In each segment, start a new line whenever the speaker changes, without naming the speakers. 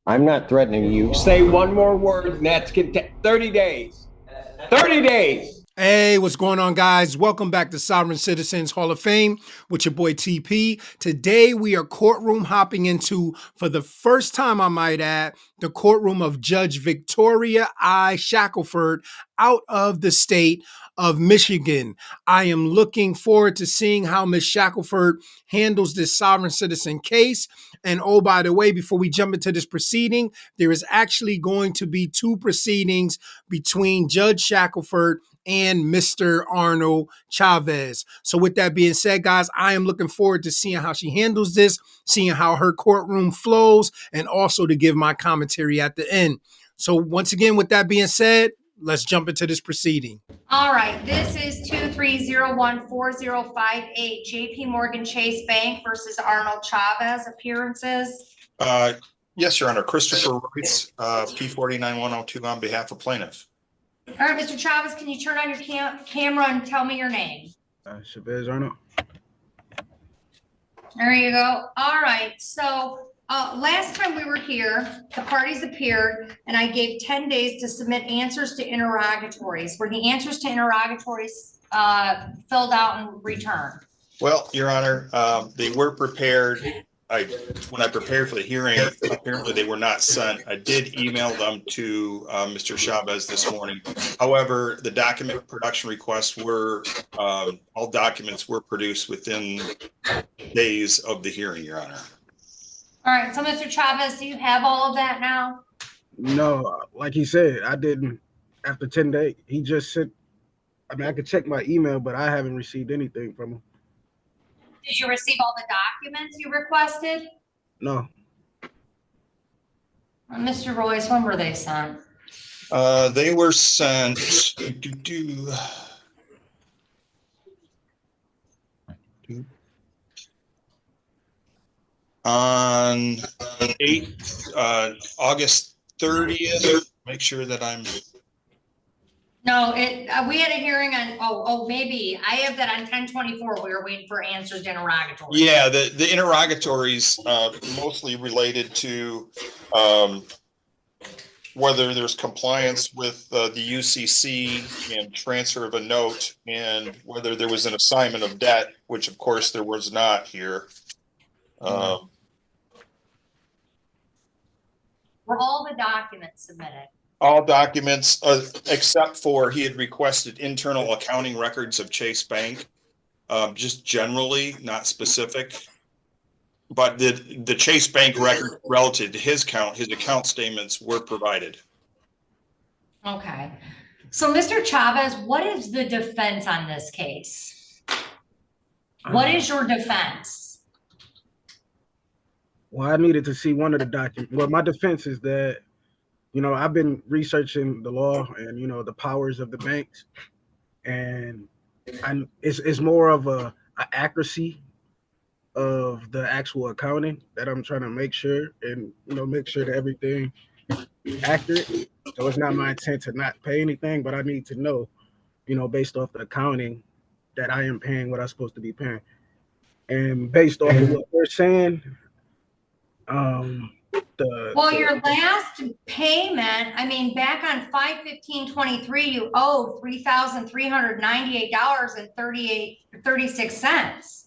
I'm not threatening you. Say one more word, and that's 30 days. 30 days.
Hey, what's going on, guys? Welcome back to Sovereign Citizens Hall of Fame with your boy TP. Today, we are courtroom hopping into, for the first time, I might add, the courtroom of Judge Victoria Shackleford out of the state of Michigan. I am looking forward to seeing how Ms. Shackleford handles this sovereign citizen case. And oh, by the way, before we jump into this proceeding, there is actually going to be two proceedings between Judge Shackleford and Mr. Arnold Chavez. So with that being said, guys, I am looking forward to seeing how she handles this, seeing how her courtroom flows, and also to give my commentary at the end. So once again, with that being said, let's jump into this proceeding.
All right, this is 23014058 JP Morgan Chase Bank versus Arnold Chavez appearances.
Yes, Your Honor. Christopher Royce, P49102 on behalf of plaintiff.
All right, Mr. Chavez, can you turn on your camera and tell me your name?
Chavez Arnold.
There you go. All right, so last time we were here, the parties appeared, and I gave 10 days to submit answers to interrogatories. Were the answers to interrogatories filled out and returned?
Well, Your Honor, they were prepared. When I prepared for the hearing, apparently they were not sent. I did email them to Mr. Chavez this morning. However, the document production requests were, all documents were produced within days of the hearing, Your Honor.
All right, so Mr. Chavez, do you have all of that now?
No, like he said, I didn't. After 10 days, he just sent. I mean, I could check my email, but I haven't received anything from him.
Did you receive all the documents you requested?
No.
Mr. Royce, when were they sent?
They were sent on August 30th. Make sure that I'm.
No, we had a hearing on, maybe I have that on 10/24. We were waiting for answers to interrogatories.
Yeah, the interrogatories mostly related to whether there's compliance with the UCC and transfer of a note, and whether there was an assignment of debt, which of course there was not here.
Were all the documents submitted?
All documents, except for he had requested internal accounting records of Chase Bank, just generally, not specific. But the Chase Bank record relative to his account statements were provided.
Okay. So, Mr. Chavez, what is the defense on this case? What is your defense?
Well, I needed to see one of the documents. Well, my defense is that, you know, I've been researching the law and, you know, the powers of the banks, and it's more of a accuracy of the actual accounting that I'm trying to make sure, and, you know, make sure that everything is accurate. So it's not my intent to not pay anything, but I need to know, you know, based off the accounting, that I am paying what I'm supposed to be paying. And based off of what they're saying,
your last payment, I mean, back on 5/15/23, you owe $3,398.36.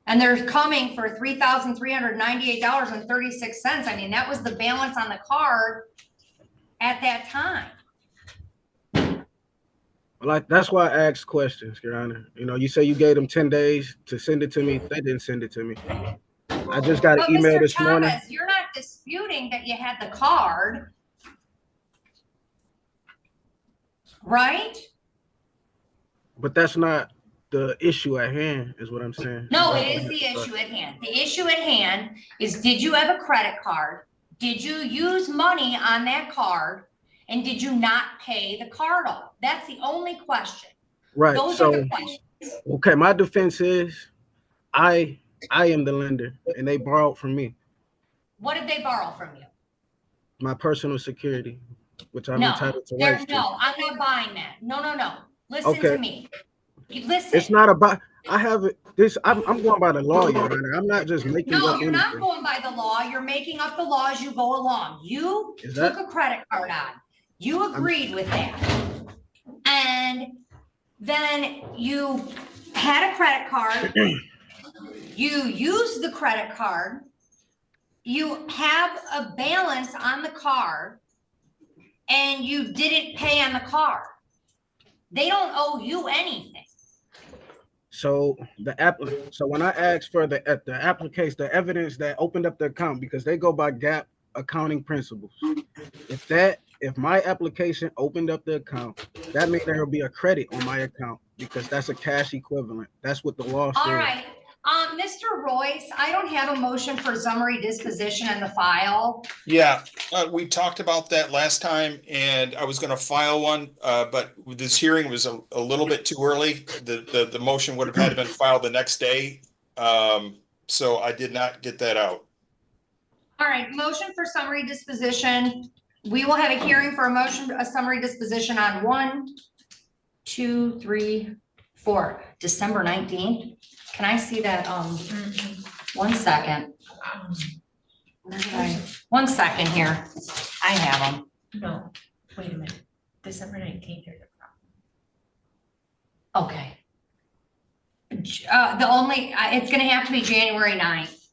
And they're coming for $3,398.36. I mean, that was the balance on the card at that time.
Like, that's why I asked questions, Your Honor. You know, you say you gave them 10 days to send it to me. They didn't send it to me. I just got an email this morning.
You're not disputing that you had the card, right?
But that's not the issue at hand, is what I'm saying.
No, it is the issue at hand. The issue at hand is, did you have a credit card? Did you use money on that card? And did you not pay the card off? That's the only question.
Right.
Those are the questions.
Okay, my defense is I am the lender, and they borrowed from me.
What did they borrow from you?
My personal security, which I'm entitled to.
No, I'm not buying that. No. Listen to me. Listen.
It's not about. I have it. I'm going by the law, Your Honor. I'm not just making
No,
up
you're not
anything.
going by the law. You're making up the law as you go along. You
Is
took
that?
a credit card on. You
I'm,
agreed with that. And then you had a credit card. You used the credit card. You have a balance on the card and you didn't pay on the card. They don't owe you anything.
so so when I asked for the application, the evidence that opened up the account, because they go by GAAP accounting principles. If my application opened up the account, that means there will be a credit on my account because that's a cash equivalent. That's what the law
All
says.
right. Mr. Royce, I don't have a motion for summary disposition in the file.
Yeah, we talked about that last time and I was gonna file one, but this hearing was a little bit too early. The motion would have had to been filed the next day. So I did not get that out.
All right, motion for summary disposition. We will have a hearing for a summary disposition on 1, 2, 3, 4, December 19th. Can I see that? 1 second. One second here. I have them.
No, wait a minute. December 19th.
Okay. It's gonna have to be January 9th.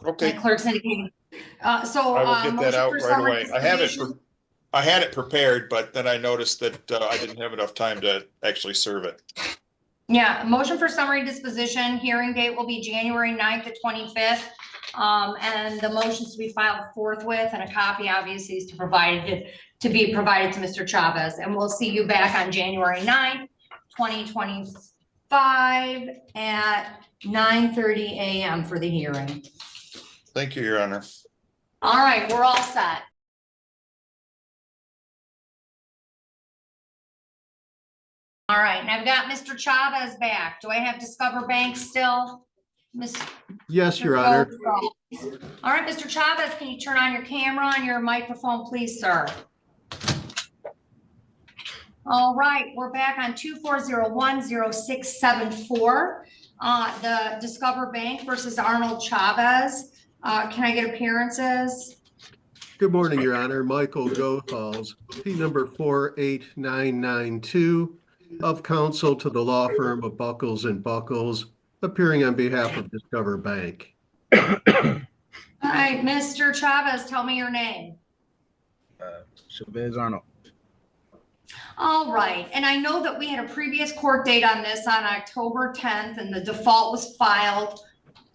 Okay,
My clerk's indicating.
I will get that out right away. I had it prepared, but then I noticed that I didn't have enough time to actually serve it.
Yeah, motion for summary disposition, hearing date will be January 9th at 25th. And the motions to be filed forthwith, and a copy obviously is to be provided to Mr. Chavez. And we'll see you back on January 9th, 2025 at 9:30 a.m. for the hearing.
Thank you, Your Honor.
All right, we're all set. All right, and I've got Mr. Chavez back. Do I have Discover Bank still?
Yes, Your Honor.
All right, Mr. Chavez, can you turn on your camera and your microphone, please, sir? All right, we're back on 24010674. The Discover Bank versus Arnold Chavez. Can I get appearances?
Good morning, Your Honor. Michael Goethals, P number 48992, of counsel to the law firm of Buckles and Buckles, appearing on behalf of Discover Bank.
All right, Mr. Chavez, tell me your name.
Chavez Arnold.
All right, and I know that we had a previous court date on this on October 10th, and the default was filed.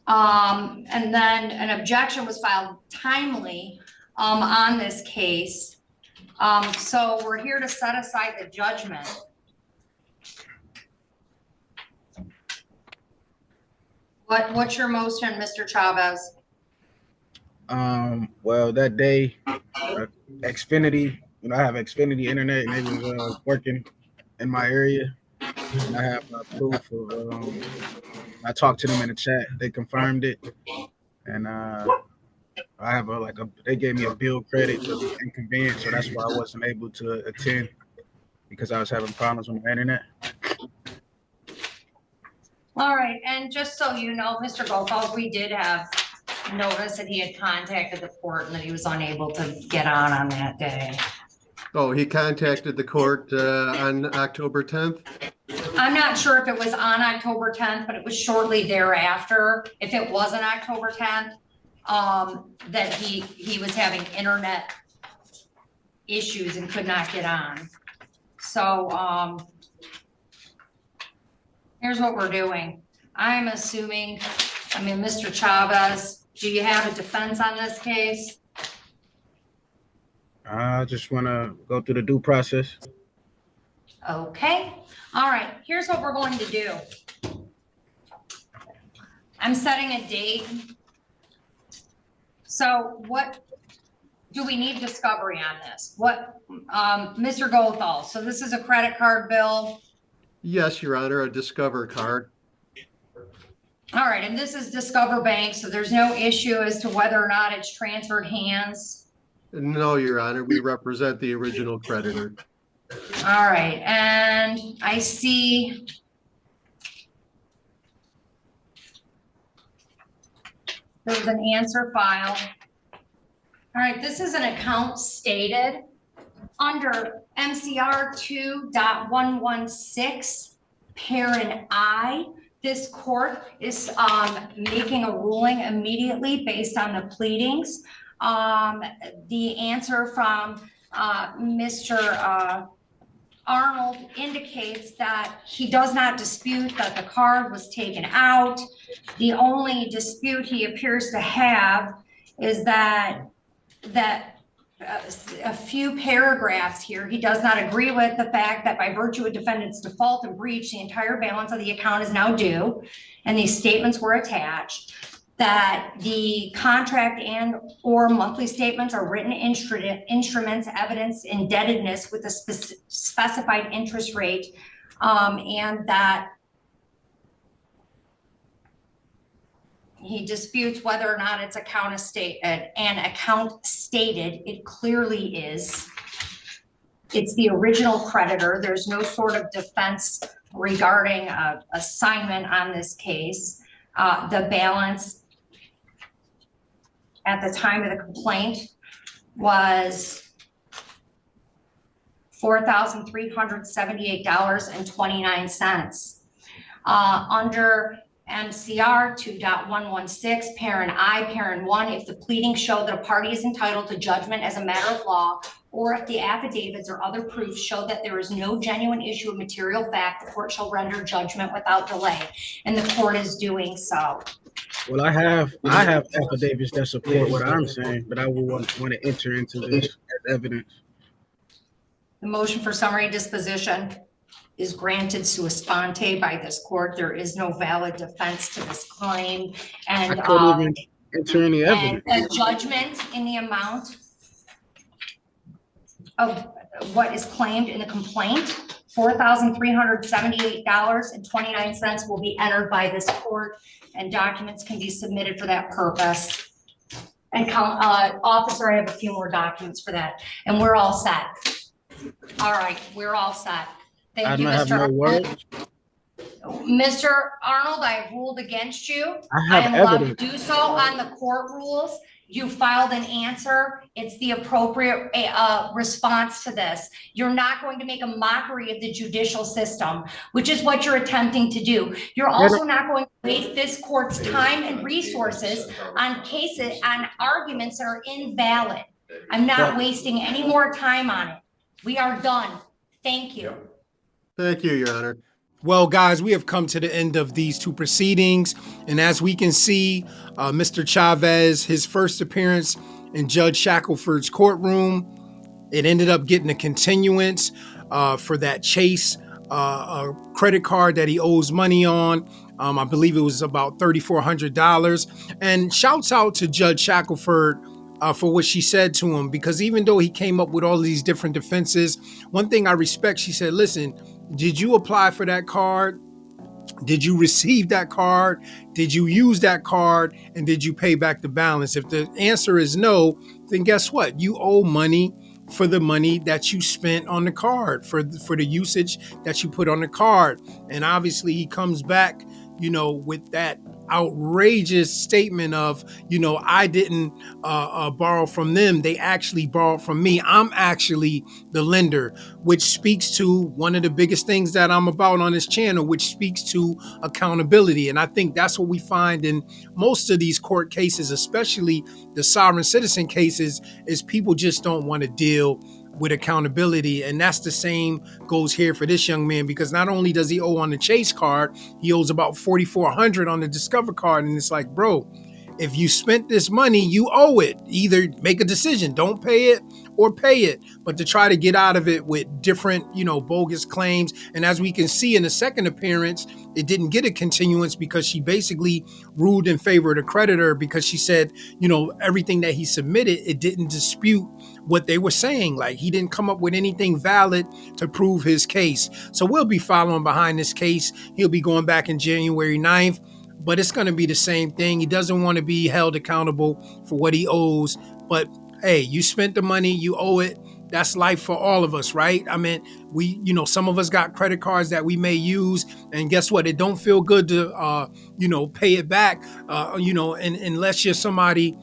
And then an objection was filed timely on this case. So we're here to set aside the judgment. What's your motion, Mr. Chavez?
Well, that day, Xfinity, I have Xfinity internet, and it was working in my area. And I have proof of. I talked to them in the chat. They confirmed it, and I have they gave me a bill credit for the inconvenience, so that's why I wasn't able to attend because I was having problems with my internet.
All right, and just so you know, Mr. Goethals, we did have notice that he had contacted the court and that he was unable to get on that day.
Oh, he contacted the court on October 10th?
I'm not sure if it was on October 10th, but it was shortly thereafter. If it wasn't October 10th, that he was having internet issues and could not get on. So here's what we're doing. I'm assuming, Mr. Chavez, do you have a defense on this case?
I just want to go through the due process.
Okay. All right. Here's what we're going to do. I'm setting a date. So what do we need discovery on this? Mr. Goethals, so this is a credit card bill?
Yes, Your Honor, a Discover card.
All right, and this is Discover Bank, so there's no issue as to whether or not it's transferred hands?
No, Your Honor, we represent the original creditor.
All right, and I see There's an answer file. All right, this is an account stated under MCR 2.116, parent I. This court is making a ruling immediately based on the pleadings. The answer from Mr. Arnold indicates that he does not dispute that the card was taken out. The only dispute he appears to have is that a few paragraphs here, he does not agree with the fact that by virtue of defendant's default and breach, the entire balance of the account is now due, and these statements were attached, that the contract and or monthly statements are written instruments, evidence indebtedness with a specified interest rate, and that he disputes whether or not it's account stated. It clearly is. It's the original creditor. There's no sort of defense regarding assignment on this case. The balance at the time of the complaint was $4,378.29. Under MCR 2.116, parent I, parent 1, if the pleadings show that a party is entitled to judgment as a matter of law, or if the affidavits or other proofs show that there is no genuine issue of material fact, the court shall render judgment without delay, and the court is doing so.
Well, I have affidavits that support what I'm saying, but I will want to enter into this as evidence.
The motion for summary disposition is granted sua sponte by this court. There is no valid defense to this claim, and
I couldn't even enter any evidence.
And a judgment in the amount of what is claimed in the complaint, $4,378.29, will be entered by this court, and documents can be submitted for that purpose. And officer, I have a few more documents for that, and we're all set. All right, we're all set. Thank you, Mr. Arnold. Mr. Arnold, I have ruled against you. I am allowed to do so on the court rules. You filed an answer. It's the appropriate response to this. You're not going to make a mockery of the judicial system, which is what you're attempting to do. You're also not going to waste this court's time and resources on cases, on arguments that are invalid. I'm not wasting any more time on it. We are done. Thank you.
Thank you, Your Honor.
Well, guys, we have come to the end of these two proceedings. And as we can see, Mr. Chavez, his first appearance in Judge Shackleford's courtroom, it ended up getting a continuance for that Chase credit card that he owes money on. I believe it was about $3,400. And shouts out to Judge Shackleford for what she said to him, because even though he came up with all these different defenses, one thing I respect, she said, listen, did you apply for that card? Did you receive that card? Did you use that card? And did you pay back the balance? If the answer is no, then guess what? You owe money for the money that you spent on the card, for the usage that you put on the card. And obviously he comes back, with that outrageous statement of, I didn't borrow from them. They actually borrowed from me. I'm actually the lender, which speaks to one of the biggest things that I'm about on this channel, which speaks to accountability. And I think that's what we find in most of these court cases, especially the sovereign citizen cases, is people just don't want to deal with accountability. And that's the same goes here for this young man, because not only does he owe on the Chase card, he owes about $4,400 on the Discover card. And it's like, bro, if you spent this money, you owe it. Either make a decision, don't pay it or pay it. But to try to get out of it with different, bogus claims. And as we can see in the second appearance, it didn't get a continuance because she basically ruled in favor of the creditor, because she said, everything that he submitted, it didn't dispute what they were saying. Like, he didn't come up with anything valid to prove his case. So we'll be following behind this case. He'll be going back in January 9th. But it's going to be the same thing. He doesn't want to be held accountable for what he owes. But hey, you spent the money, you owe it. that's life for all of us, right? I mean, some of us got credit cards that we may use, and guess what? It don't feel good to, pay it back, and unless you're somebody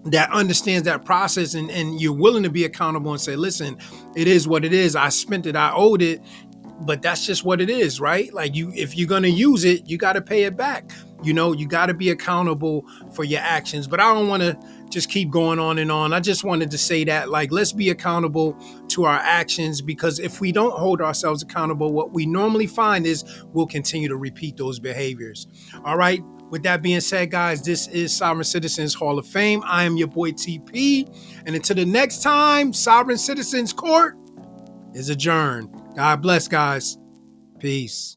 that understands that process and you're willing to be accountable and say, listen, it is what it is. I spent it, I owed it, but that's just what it is, right? Like if you're going to use it, you got to pay it back. You got to be accountable for your actions. But I don't want to just keep going on and on. I just wanted to say that, like, let's be accountable to our actions, because if we don't hold ourselves accountable, what we normally find is we'll continue to repeat those behaviors. All right. With that being said, guys, this is Sovereign Citizens Hall of Fame. I am your boy TP. And until the next time, Sovereign Citizens Court is adjourned. God bless, guys. Peace.